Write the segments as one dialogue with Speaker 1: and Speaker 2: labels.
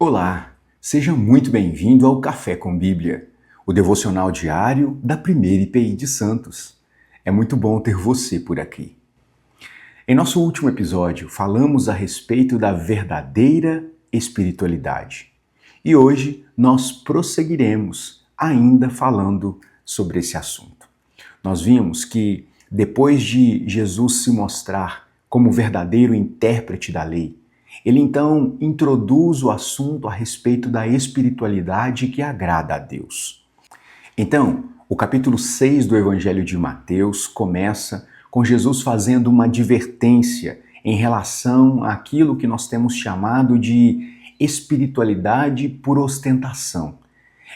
Speaker 1: Olá, seja muito bem-vindo ao Café com Bíblia, o devocional diário da Primeira IPI de Santos. É muito bom ter você por aqui. Em nosso último episódio, falamos a respeito da verdadeira espiritualidade. E hoje nós prosseguiremos ainda falando sobre esse assunto. Nós vimos que depois de Jesus se mostrar como verdadeiro intérprete da lei, ele então introduz o assunto a respeito da espiritualidade que agrada a Deus. Então, o capítulo 6 do Evangelho de Mateus começa com Jesus fazendo uma advertência em relação àquilo que nós temos chamado de espiritualidade por ostentação.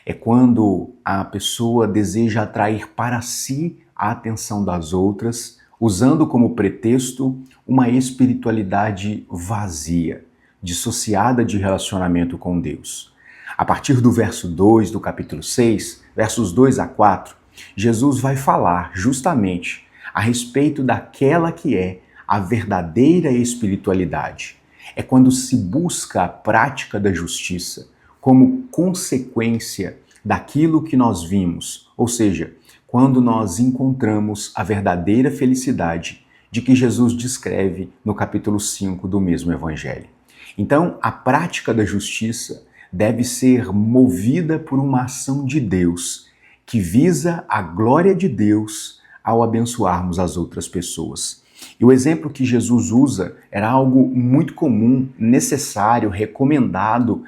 Speaker 1: É quando a pessoa deseja atrair para si a atenção das outras, usando como pretexto uma espiritualidade vazia, dissociada de relacionamento com Deus. A partir do verso 2 do capítulo 6, versos 2 a 4, Jesus vai falar justamente a respeito daquela que é a verdadeira espiritualidade. É quando se busca a prática da justiça como consequência daquilo que nós vimos, ou seja, quando nós encontramos a verdadeira felicidade de que Jesus descreve no capítulo 5 do mesmo Evangelho. Então, a prática da justiça deve ser movida por uma ação de Deus que visa a glória de Deus ao abençoarmos as outras pessoas. E o exemplo que Jesus usa era algo muito comum, necessário, recomendado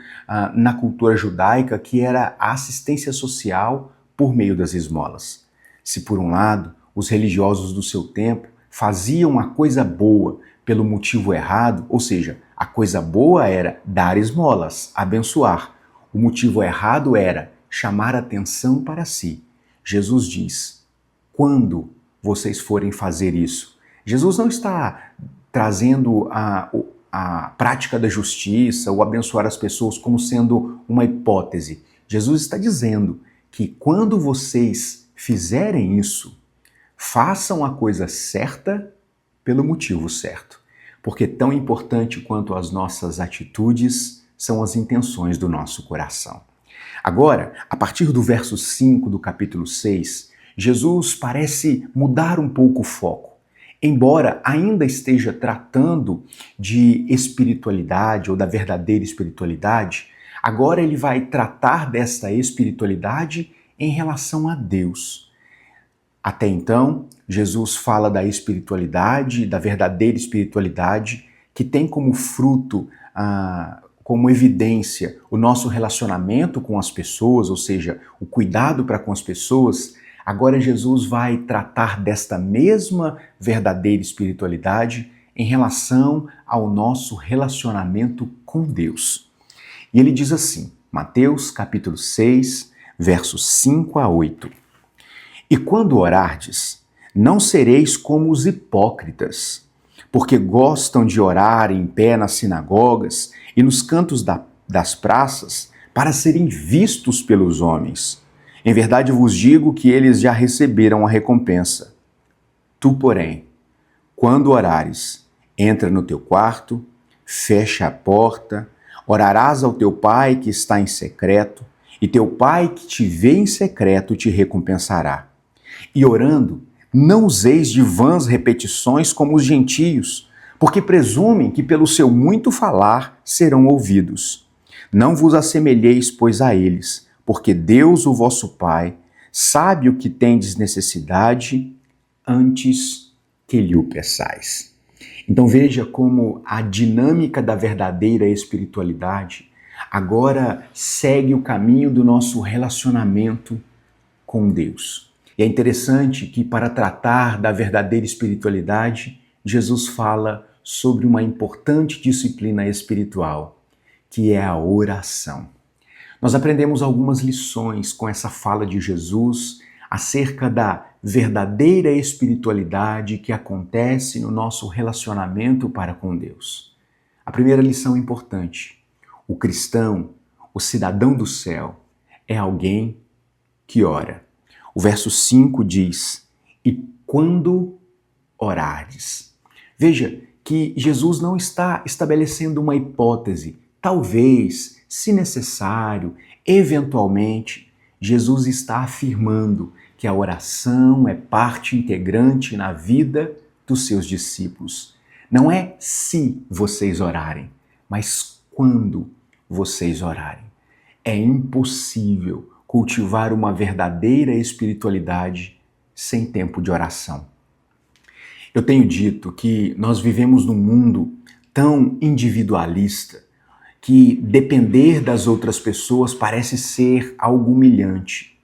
Speaker 1: na cultura judaica, que era a assistência social por meio das esmolas. Se por um lado, os religiosos do seu tempo faziam a coisa boa pelo motivo errado, ou seja, a coisa boa era dar esmolas, abençoar. O motivo errado era chamar atenção para si. Jesus diz: quando vocês forem fazer isso, Jesus não está trazendo a prática da justiça ou abençoar as pessoas como sendo uma hipótese. Jesus está dizendo que quando vocês fizerem isso, façam a coisa certa pelo motivo certo. Porque tão importante quanto as nossas atitudes são as intenções do nosso coração. Agora, a partir do verso 5 do capítulo 6, Jesus parece mudar um pouco o foco. Embora ainda esteja tratando de espiritualidade ou da verdadeira espiritualidade, agora ele vai tratar desta espiritualidade em relação a Deus. Até então, Jesus fala da espiritualidade, da verdadeira espiritualidade, que tem como fruto, como evidência, o nosso relacionamento com as pessoas, ou seja, o cuidado para com as pessoas. Agora Jesus vai tratar desta mesma verdadeira espiritualidade em relação ao nosso relacionamento com Deus. E ele diz assim, Mateus capítulo 6, versos 5 a 8. E quando orardes, não sereis como os hipócritas, porque gostam de orar em pé nas sinagogas e nos cantos das praças para serem vistos pelos homens. Em verdade vos digo que eles já receberam a recompensa. Tu, porém, quando orares, entra no teu quarto, fecha a porta, orarás ao teu pai que está em secreto, e teu pai que te vê em secreto te recompensará. E orando, não useis de vãs repetições como os gentios, porque presumem que pelo seu muito falar serão ouvidos. Não vos assemelheis, pois, a eles, porque Deus, o vosso Pai, sabe o que tendes necessidade antes que lhe o peçais. Então veja como a dinâmica da verdadeira espiritualidade agora segue o caminho do nosso relacionamento com Deus. E é interessante que, para tratar da verdadeira espiritualidade, Jesus fala sobre uma importante disciplina espiritual, que é a oração. Nós aprendemos algumas lições com essa fala de Jesus acerca da verdadeira espiritualidade que acontece no nosso relacionamento para com Deus. A primeira lição importante: o cristão, o cidadão do céu, é alguém que ora. O verso 5 diz: e quando orardes. Veja que Jesus não está estabelecendo uma hipótese. Talvez, se necessário, eventualmente, Jesus está afirmando que a oração é parte integrante na vida dos seus discípulos. Não é se vocês orarem, mas quando vocês orarem. É impossível cultivar uma verdadeira espiritualidade sem tempo de oração. Eu tenho dito que nós vivemos num mundo tão individualista que depender das outras pessoas parece ser algo humilhante.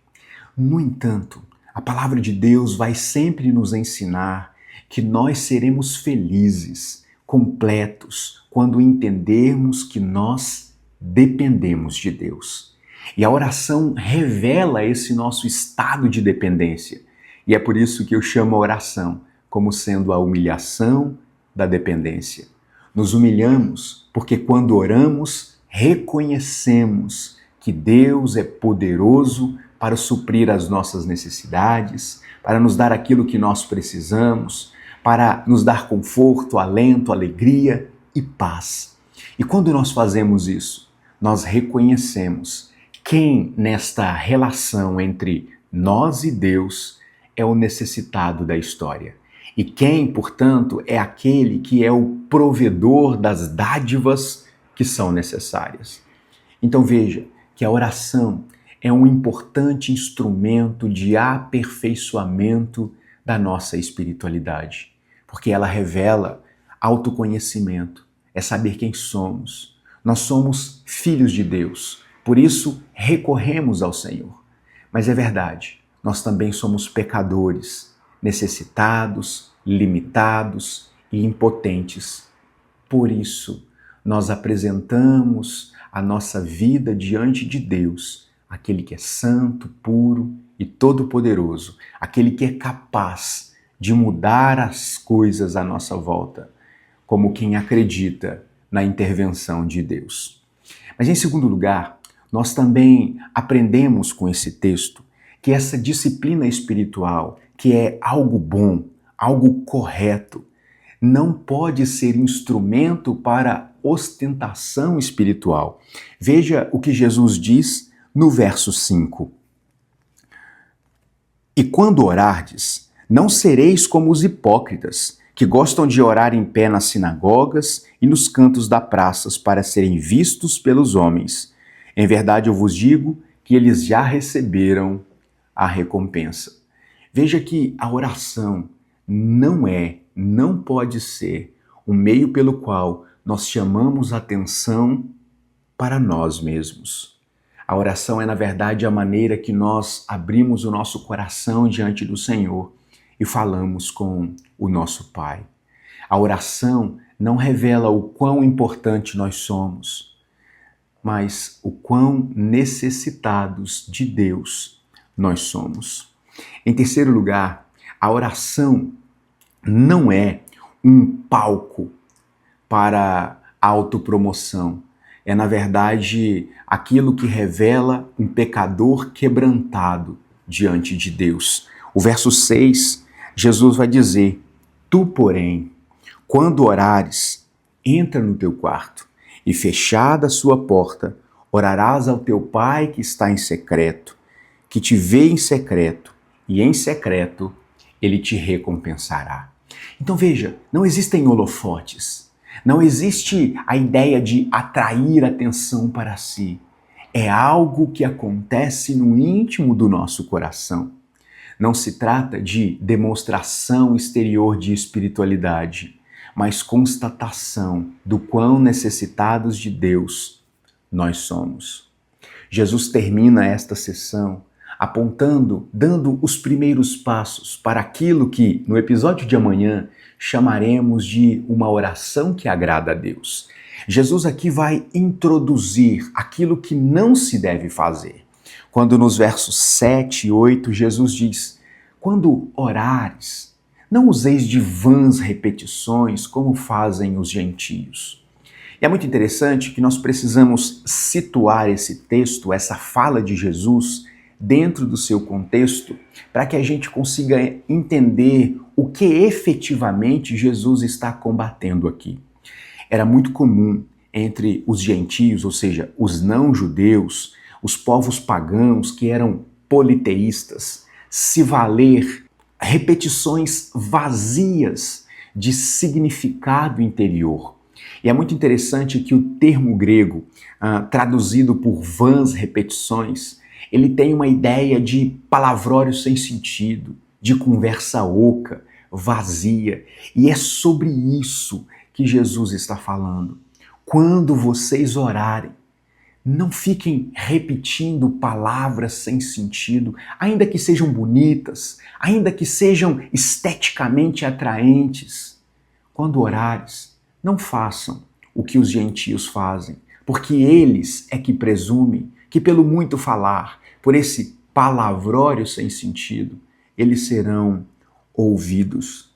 Speaker 1: No entanto, a palavra de Deus vai sempre nos ensinar que nós seremos felizes, completos, quando entendermos que nós dependemos de Deus. E a oração revela esse nosso estado de dependência. E é por isso que eu chamo a oração como sendo a humilhação da dependência. Nos humilhamos porque quando oramos, reconhecemos que Deus é poderoso para suprir as nossas necessidades, para nos dar aquilo que nós precisamos, para nos dar conforto, alento, alegria e paz. E quando nós fazemos isso, nós reconhecemos quem nesta relação entre nós e Deus é o necessitado da história. E quem, portanto, é aquele que é o provedor das dádivas que são necessárias. Então veja que a oração é um importante instrumento de aperfeiçoamento da nossa espiritualidade, porque ela revela autoconhecimento, é saber quem somos. Nós somos filhos de Deus, por isso recorremos ao Senhor. Mas é verdade, nós também somos pecadores, necessitados, limitados e impotentes. Por isso, nós apresentamos a nossa vida diante de Deus, aquele que é santo, puro e todo-poderoso, aquele que é capaz de mudar as coisas à nossa volta, como quem acredita na intervenção de Deus. Mas em segundo lugar, nós também aprendemos com esse texto que essa disciplina espiritual, que é algo bom, algo correto, não pode ser instrumento para ostentação espiritual. Veja o que Jesus diz no verso 5. E quando orardes, não sereis como os hipócritas, que gostam de orar em pé nas sinagogas e nos cantos das praças para serem vistos pelos homens. Em verdade eu vos digo que eles já receberam a recompensa. Veja que a oração não pode ser um meio pelo qual nós chamamos atenção para nós mesmos. A oração é, na verdade, a maneira que nós abrimos o nosso coração diante do Senhor e falamos com o nosso Pai. A oração não revela o quão importante nós somos, mas o quão necessitados de Deus nós somos. Em terceiro lugar, a oração não é um palco para autopromoção. É, na verdade, aquilo que revela um pecador quebrantado diante de Deus. O verso 6, Jesus vai dizer: Tu, porém, quando orares, entra no teu quarto e, fechada a sua porta, orarás ao teu Pai que está em secreto, que te vê em secreto, e em secreto ele te recompensará. Então veja, não existem holofotes, não existe a ideia de atrair atenção para si. É algo que acontece no íntimo do nosso coração. Não se trata de demonstração exterior de espiritualidade, mas constatação do quão necessitados de Deus nós somos. Jesus termina esta sessão apontando, dando os primeiros passos para aquilo que, no episódio de amanhã, chamaremos de uma oração que agrada a Deus. Jesus aqui vai introduzir aquilo que não se deve fazer. Quando nos versos 7 e 8, Jesus diz: quando orares, não useis de vãs repetições como fazem os gentios. E é muito interessante que nós precisamos situar esse texto, essa fala de Jesus, dentro do seu contexto, para que a gente consiga entender o que efetivamente Jesus está combatendo aqui. Era muito comum entre os gentios, ou seja, os não-judeus, os povos pagãos que eram politeístas, se valer repetições vazias de significado interior. E é muito interessante que o termo grego, traduzido por vãs repetições, ele tem uma ideia de palavrório sem sentido, de conversa oca, vazia. E é sobre isso que Jesus está falando. Quando vocês orarem, não fiquem repetindo palavras sem sentido, ainda que sejam bonitas, ainda que sejam esteticamente atraentes. Quando orares, não façam o que os gentios fazem, porque eles é que presumem que pelo muito falar, por esse palavrório sem sentido, eles serão ouvidos.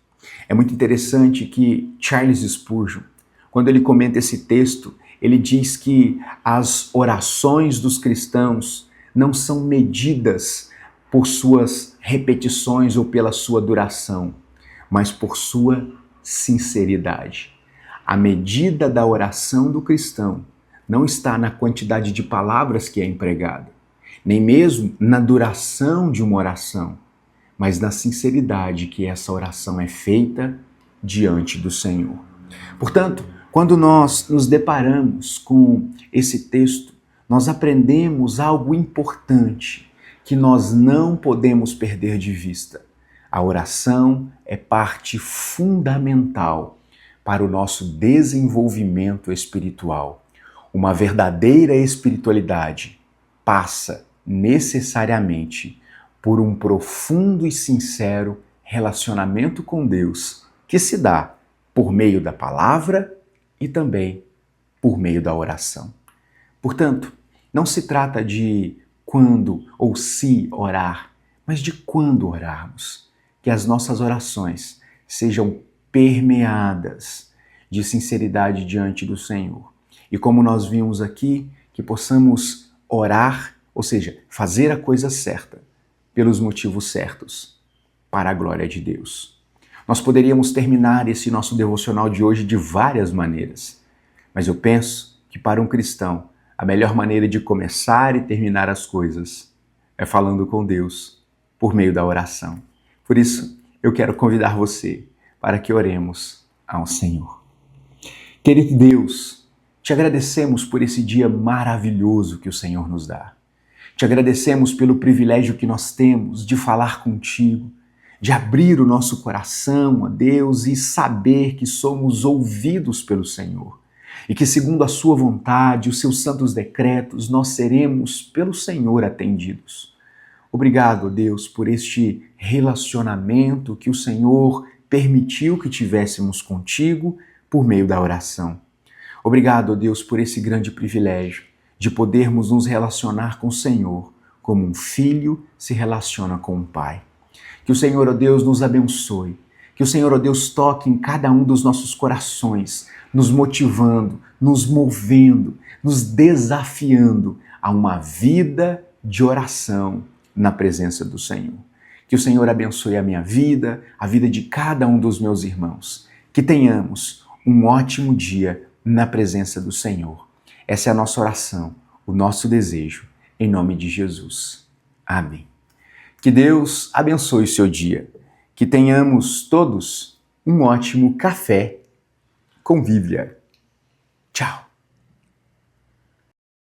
Speaker 1: É muito interessante que Charles Spurgeon, quando ele comenta esse texto, ele diz que as orações dos cristãos não são medidas por suas repetições ou pela sua duração, mas por sua sinceridade. A medida da oração do cristão não está na quantidade de palavras que é empregada, nem mesmo na duração de uma oração, mas na sinceridade que essa oração é feita diante do Senhor. Portanto, quando nós nos deparamos com esse texto, nós aprendemos algo importante que nós não podemos perder de vista. A oração é parte fundamental para o nosso desenvolvimento espiritual. Uma verdadeira espiritualidade passa necessariamente por um profundo e sincero relacionamento com Deus que se dá por meio da palavra e também por meio da oração. Portanto, não se trata de quando ou se orar, mas de quando orarmos. Que as nossas orações sejam permeadas de sinceridade diante do Senhor. E como nós vimos aqui, que possamos orar, ou seja, fazer a coisa certa, pelos motivos certos, para a glória de Deus. Nós poderíamos terminar esse nosso devocional de hoje de várias maneiras, mas eu penso que para um cristão, a melhor maneira de começar e terminar as coisas é falando com Deus por meio da oração. Por isso, eu quero convidar você para que oremos ao Senhor. Querido Deus, te agradecemos por esse dia maravilhoso que o Senhor nos dá. Te agradecemos pelo privilégio que nós temos de falar contigo, de abrir o nosso coração a Deus e saber que somos ouvidos pelo Senhor e que, segundo a sua vontade, os seus santos decretos, nós seremos pelo Senhor atendidos. Obrigado, Deus, por este relacionamento que o Senhor permitiu que tivéssemos contigo por meio da oração. Obrigado, Deus, por esse grande privilégio de podermos nos relacionar com o Senhor como um filho se relaciona com um pai. Que o Senhor, ó Deus, nos abençoe. Que o Senhor, ó Deus, toque em cada um dos nossos corações, nos motivando, nos movendo, nos desafiando a uma vida de oração na presença do Senhor. Que o Senhor abençoe a minha vida, a vida de cada um dos meus irmãos. Que tenhamos um ótimo dia na presença do Senhor. Essa é a nossa oração, o nosso desejo, em nome de Jesus. Amém. Que Deus abençoe o seu dia. Que tenhamos todos um ótimo café com Bíblia. Tchau!